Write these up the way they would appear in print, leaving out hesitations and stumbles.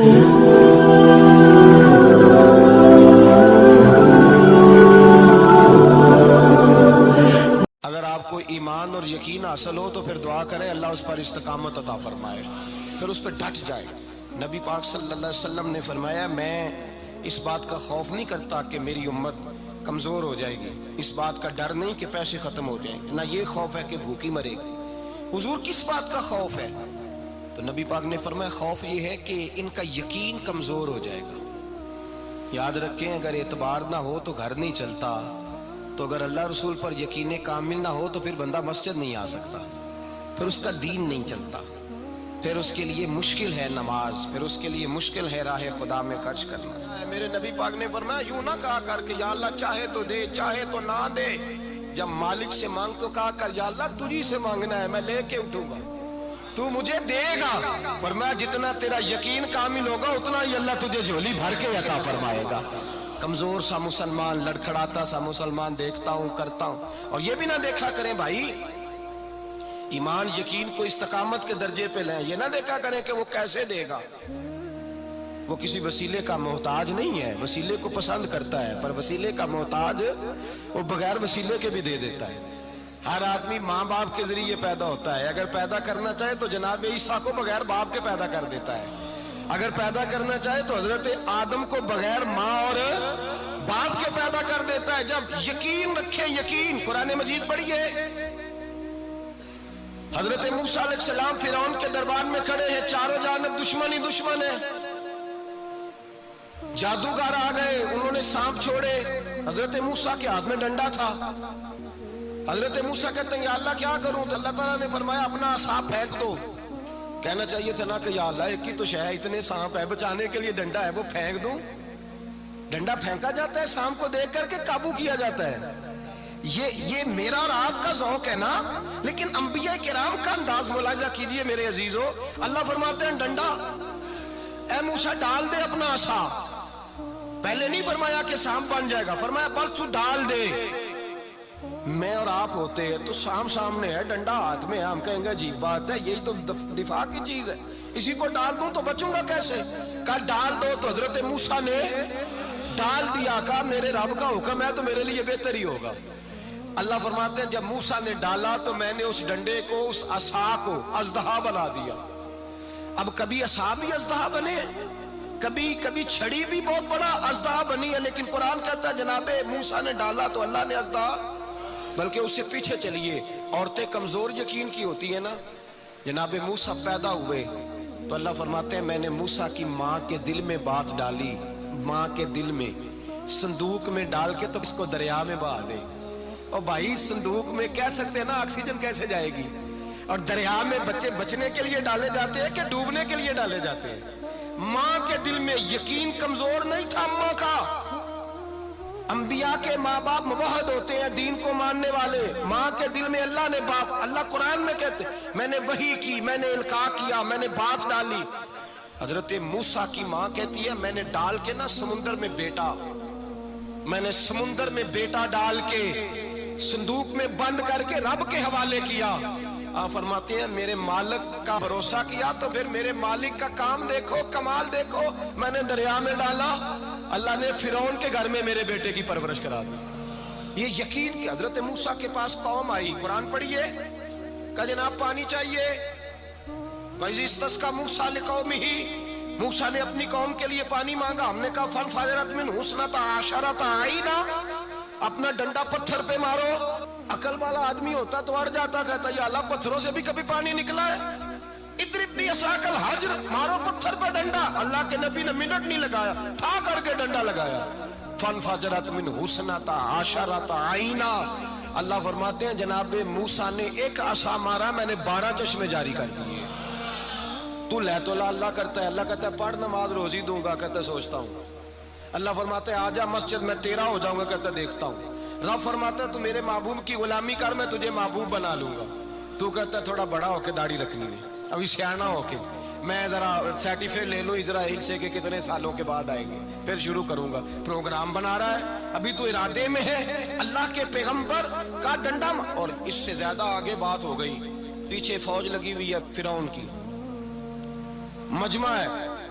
اگر آپ کو ایمان اور یقین حاصل ہو تو پھر دعا کریں اللہ اس پر استقامت عطا فرمائے، پھر اس پہ ڈٹ جائے۔ نبی پاک صلی اللہ علیہ وسلم نے فرمایا میں اس بات کا خوف نہیں کرتا کہ میری امت کمزور ہو جائے گی، اس بات کا ڈر نہیں کہ پیسے ختم ہو جائیں، نہ یہ خوف ہے کہ بھوکی مرے گی۔ حضور کس بات کا خوف ہے؟ تو نبی پاک نے فرمایا خوف یہ ہے کہ ان کا یقین کمزور ہو جائے گا۔ یاد رکھیں اگر اعتبار نہ ہو تو گھر نہیں چلتا، تو اگر اللہ رسول پر یقین کامل نہ ہو تو پھر بندہ مسجد نہیں آ سکتا، پھر اس کا دین نہیں چلتا، پھر اس کے لیے مشکل ہے نماز، پھر اس کے لیے مشکل ہے راہ خدا میں خرچ کرنا۔ میرے نبی پاک نے فرمایا یوں نہ کہا کر کہ یا اللہ چاہے تو دے چاہے تو نہ دے، جب مالک سے مانگ تو کہا کر یا اللہ تجھی سے مانگنا ہے، میں لے کے اٹھوں گا، تو مجھے دے گا۔ فرمایا جتنا تیرا یقین کامل ہوگا اتنا ہی اللہ تجھے جھولی بھر کے عطا فرمائے گا۔ کمزور سا مسلمان، لڑکھڑاتا سا مسلمان دیکھتا ہوں کرتا ہوں، اور یہ بھی نہ دیکھا کریں بھائی ایمان یقین کو استقامت کے درجے پہ لیں، یہ نہ دیکھا کریں کہ وہ کیسے دے گا، وہ کسی وسیلے کا محتاج نہیں ہے، وسیلے کو پسند کرتا ہے، پر وسیلے کا محتاج وہ بغیر وسیلے کے بھی دے دیتا ہے۔ ہر آدمی ماں باپ کے ذریعے پیدا ہوتا ہے، اگر پیدا کرنا چاہے تو جناب عیسیٰ کو بغیر باپ کے پیدا کر دیتا ہے، اگر پیدا کرنا چاہے تو حضرت آدم کو بغیر ماں اور باپ کے پیدا کر دیتا ہے۔ جب یقین رکھیں، یقین قرآن مجید پڑھیے، حضرت موسیٰ علیہ السلام فرعون کے دربار میں کھڑے ہیں، چاروں جانب دشمن ہی دشمن ہے، جادوگر آ گئے، انہوں نے سانپ چھوڑے، حضرت موسیٰ کے ہاتھ میں ڈنڈا تھا، حضرت موسیٰ کہتے ہیں یا اللہ کیا کروں؟ تو اللہ تعالیٰ نے فرمایا اپنا عصا پھینک دو۔ کہنا چاہیے تھا نا کہ یا اللہ ایک ہی تو شے ہے، اتنے سانپ ہے، بچانے کے لیے ڈنڈا ہے وہ پھینک دوں؟ ڈنڈا پھینکا جاتا ہے، سانپ کو دیکھ کر کے قابو کیا جاتا ہے۔ یہ میرا اور آپ کا ذوق ہے نا، لیکن انبیاء کرام کا انداز ملاحظہ کیجئے میرے عزیزو۔ اللہ فرماتے ہیں ڈنڈا، اے موسیٰ ڈال دے اپنا عصا، پہلے نہیں فرمایا کہ سانپ بن جائے گا، فرمایا بس تو ڈال دے۔ میں اور آپ ہوتے ہیں تو سام سامنے ہے، ڈنڈا ہاتھ میں ہے، ہم کہیں گے عجیب بات ہے، یہی تو دفاع کی چیز ہے، اسی کو ڈال دوں تو بچوں گا کیسے؟ کہا ڈال دو، تو حضرت موسیٰ نے ڈال دیا، کہا میرے رب کا حکم ہے تو میرے لیے بہتر ہی ہوگا۔ اللہ فرماتے ہیں جب موسیٰ نے ڈالا تو میں نے اس ڈنڈے کو، اس عصا کو اژدہا بنا دیا۔ اب کبھی عصا بھی اژدہا بنے، کبھی چھڑی بھی بہت بڑا اژدہا بنی ہے، لیکن قرآن کہتا ہے جناب موسیٰ نے ڈالا تو اللہ نے اژدہا، بلکہ اس سے پیچھے چلیے، عورتیں کمزور یقین کی ہوتی ہیں نا، جناب موسیٰ پیدا ہوئے تو اللہ فرماتے ہیں میں نے موسیٰ کی ماں کے دل میں بات ڈالی، ماں کے دل میں صندوق میں ڈال کے تو اس کو دریا میں بہا دے۔ اور بھائی صندوق میں کہہ سکتے ہیں نا آکسیجن کیسے جائے گی، اور دریا میں بچے بچنے کے لیے ڈالے جاتے ہیں کہ ڈوبنے کے لیے ڈالے جاتے ہیں؟ ماں کے دل میں یقین کمزور نہیں تھا ماں کا۔ انبیاء کے ماں باپ موحد ہوتے ہیں، دین کو ماننے والے، ماں کے دل میں اللہ نے بات، اللہ قرآن میں کہتے میں نے وحی کی، میں نے القاء کیا، میں نے بات ڈالی۔ حضرت موسیٰ کی ماں کہتی ہے میں نے ڈال کے نا سمندر میں بیٹا، میں نے سمندر میں بیٹا ڈال کے صندوق میں بند کر کے رب کے حوالے کیا۔ آپ فرماتے ہیں میرے مالک کا بھروسہ کیا تو پھر میرے مالک کا کام دیکھو، کمال دیکھو، میں نے دریا میں ڈالا، اللہ نے فرعون کے گھر میں میرے بیٹے کی پرورش کرا دی۔ یہ یقین کہ حضرت موسیٰ کے پاس قوم آئی، قرآن پڑھیے، کہ جناب پانی چاہیے، وَإِذِ اسْتَسْقَىٰ مُوسَىٰ لِقَوْمِهِ، موسیٰ نے اپنی قوم کے لیے پانی مانگا، ہم نے کہا فَانْفَجَرَتْ مِنْهُ اثْنَتَا عَشَرَةَ عَيْنًا، اپنا ڈنڈا پتھر پہ مارو۔ عقل والا آدمی ہوتا تو اڑ جاتا، کہتا یا اللہ پتھروں سے بھی کبھی پانی نکلا ہے؟ اضرب بعصاک الحجر، مارو پتھر پہ ڈنڈا۔ اللہ کے نبی نے منٹ نہیں لگایا، ٹھا کر کے ڈنڈا لگایا، فَانْفَجَرَتْ مِنْهُ اثْنَتَا عَشَرَةَ عَيْنًا۔ اللہ فرماتے ہیں جناب موسیٰ نے ایک عصا مارا، میں نے 12 چشمے جاری کر دیے۔ تو لے تو اللہ کرتا ہے، اللہ کہتا ہے پڑھ نماز روزی دوں گا، کہتا ہے سوچتا ہوں۔ اللہ فرماتا ہے آجا مسجد میں تیرا ہو جاؤں گا، کہتا ہے دیکھتا ہوں۔ رب فرماتا ہے تو میرے محبوب کی غلامی کر، میں تجھے محبوب بنا لوں گا۔ تو کہتا ہے تھوڑا بڑا ہو کے داڑھی رکھنی ہے، ابھی سیانا ہو کے میں ذرا سرٹیفکیٹ لے لوں اسرائیل سے کہ کتنے سالوں کے بعد آئیں گے، پھر شروع کروں گا۔ پروگرام بنا رہا ہے، ابھی تو ارادے میں ہے۔ اللہ کے پیغمبر کا ڈنڈا، اور اس سے زیادہ آگے بات ہو گئی، پیچھے فوج لگی ہوئی ہے فرعون کی، مجمع ہے،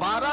12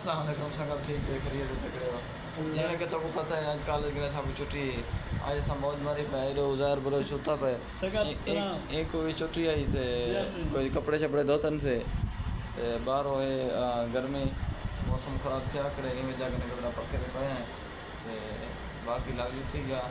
السلام علیکم سنگت ٹھیک ہے خرید تکڑے ہو جیسے کہ تو کو پتہ ہے آج کالج گرے سب چھٹی آج سب موج ماری پہ ایڈو ازار برو چھوتا پہ ایک کوئی چھٹی آئی تے کوئی کپڑے شپڑے دھوتن سے تے باہر ہوئے گرمی موسم خراب کیا کڑے ایویں جا کے نکلنا پکے پے ہیں تے باقی لاگی تھی گیا